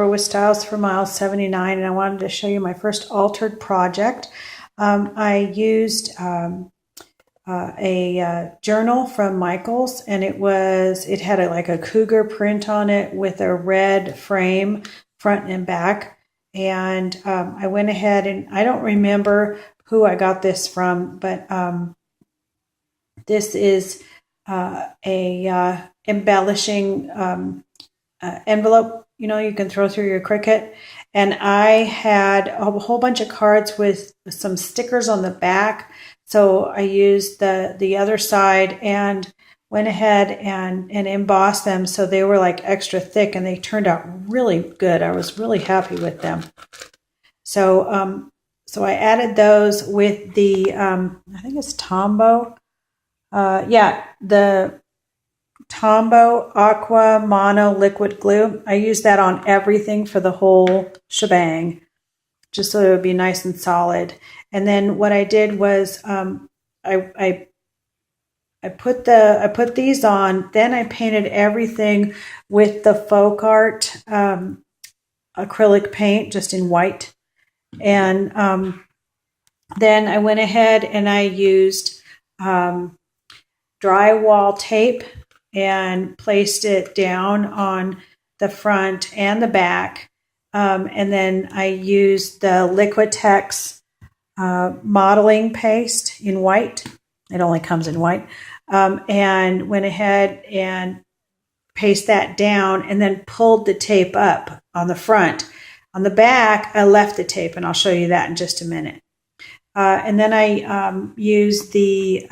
with Styles for Miles 79, and I wanted to show you my first altered project. I used a journal from Michaels, and it had like a cougar print on it with a red frame front and back. And I went ahead, and I don't remember who I got this from, but this is a embellishing envelope, you can throw through your Cricut. And I had a whole bunch of cards with some stickers on the back. So I used the other side and went ahead and embossed them so they were like extra thick, and they turned out really good. I was really happy with them. So so I added those with the I think it's Tombow. The Tombow Aqua Mono Liquid Glue. I use that on everything for the whole shebang, just so it would be nice and solid. And then what I did was I put these on. Then I painted everything with the Folk Art acrylic paint, just in white. And then I went ahead and I used drywall tape and placed it down on the front and the back. And then I used the Liquitex modeling paste in white. It only comes in white. And went ahead and pasted that down and then pulled the tape up on the front. On the back, I left the tape, and I'll show you that in just a minute. And then I used the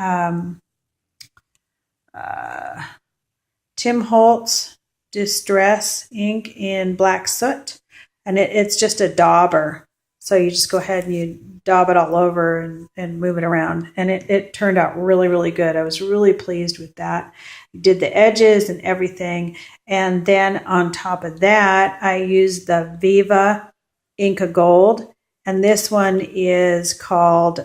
Tim Holtz Distress ink in black soot, and it's just a dauber. So you just go ahead and you daub it all over and move it around, and it turned out really, really good. I was really pleased with that. I did the edges and everything, and then on top of that, I used the Viva Inca Gold, and this one is called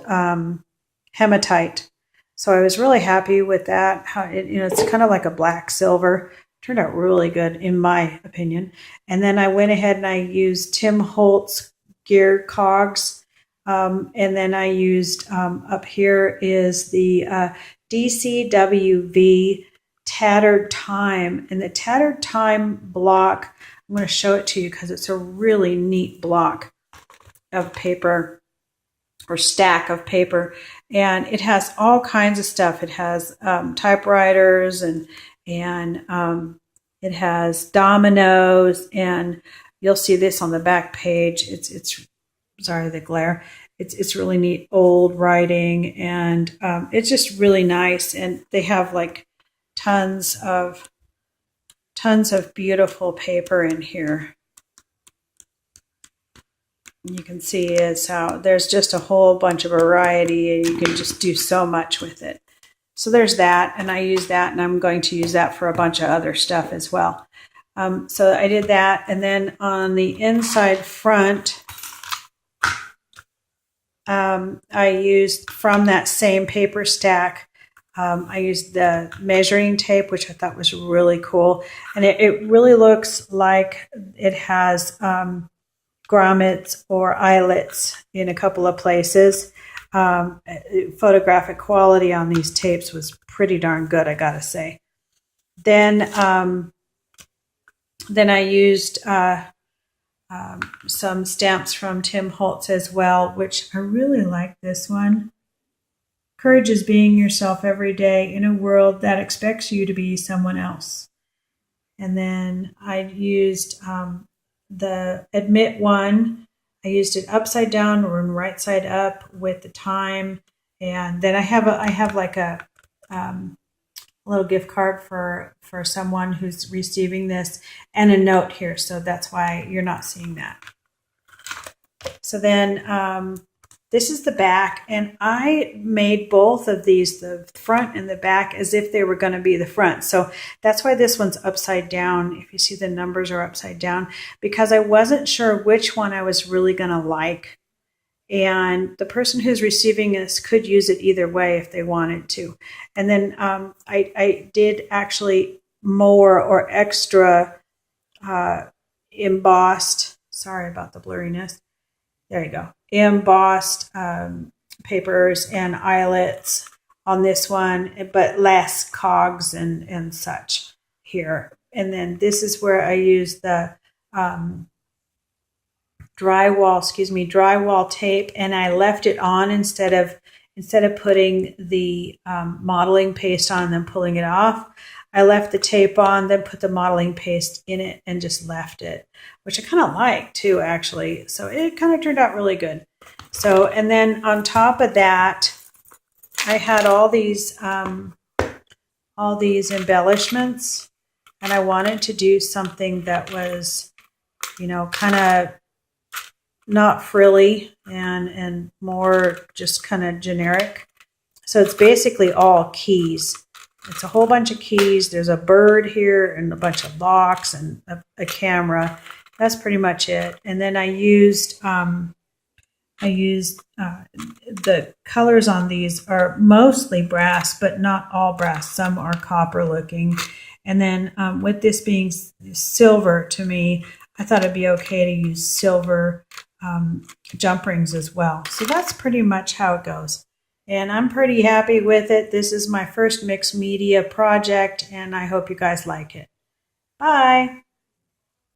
Hematite. So I was really happy with that. It's kind of like a black silver. Turned out really good, in my opinion. And then I went ahead and I used Tim Holtz Gear Cogs. And then I used, up here is the DCWV Tattered Time. And the Tattered Time block, I'm going to show it to you because it's a really neat block of paper, or stack of paper, and it has all kinds of stuff. It has typewriters and it has dominoes, and you'll see this on the back page. It's sorry, the glare. It's really neat old writing, and it's just really nice. And they have like tons of beautiful paper in here. You can see is how there's just a whole bunch of variety, and you can just do so much with it. So there's that, and I use that, and I'm going to use that for a bunch of other stuff as well. So I did that, and then on the inside front, I used from that same paper stack, I used the measuring tape, which I thought was really cool, and it really looks like it has grommets or eyelets in a couple of places. Photographic quality on these tapes was pretty darn good, I gotta say. Then I used some stamps from Tim Holtz as well, which I really like this one. Courage is being yourself every day in a world that expects you to be someone else. And then I used the Admit one. I used it upside down or right side up with the time, and then I have like a little gift card for someone who's receiving this, and a note here, so that's why you're not seeing that. So then this is the back, and I made both of these, the front and the back, as if they were going to be the front. So that's why this one's upside down. If you see, the numbers are upside down, because I wasn't sure which one I was really going to like. And the person who's receiving this could use it either way if they wanted to. And then I did actually more or extra embossed, sorry about the blurriness. There you go. Embossed papers and eyelets on this one, but less cogs and such here. And then this is where I use the drywall tape, and I left it on instead of putting the modeling paste on and then pulling it off. I left the tape on, then put the modeling paste in it and just left it, which I kind of like too, actually. So it kind of turned out really good. So, and then on top of that, I had all these embellishments, and I wanted to do something that was, you know, kind of not frilly and more just kind of generic. So it's basically all keys. It's a whole bunch of keys. There's a bird here and a bunch of locks and a camera. That's pretty much it. And then I used the colors on these are mostly brass, but not all brass. Some are copper looking. And then with this being silver, to me, I thought it'd be okay to use silver jump rings as well. So that's pretty much how it goes. And I'm pretty happy with it. This is my first mixed media project, and I hope you guys like it. Bye.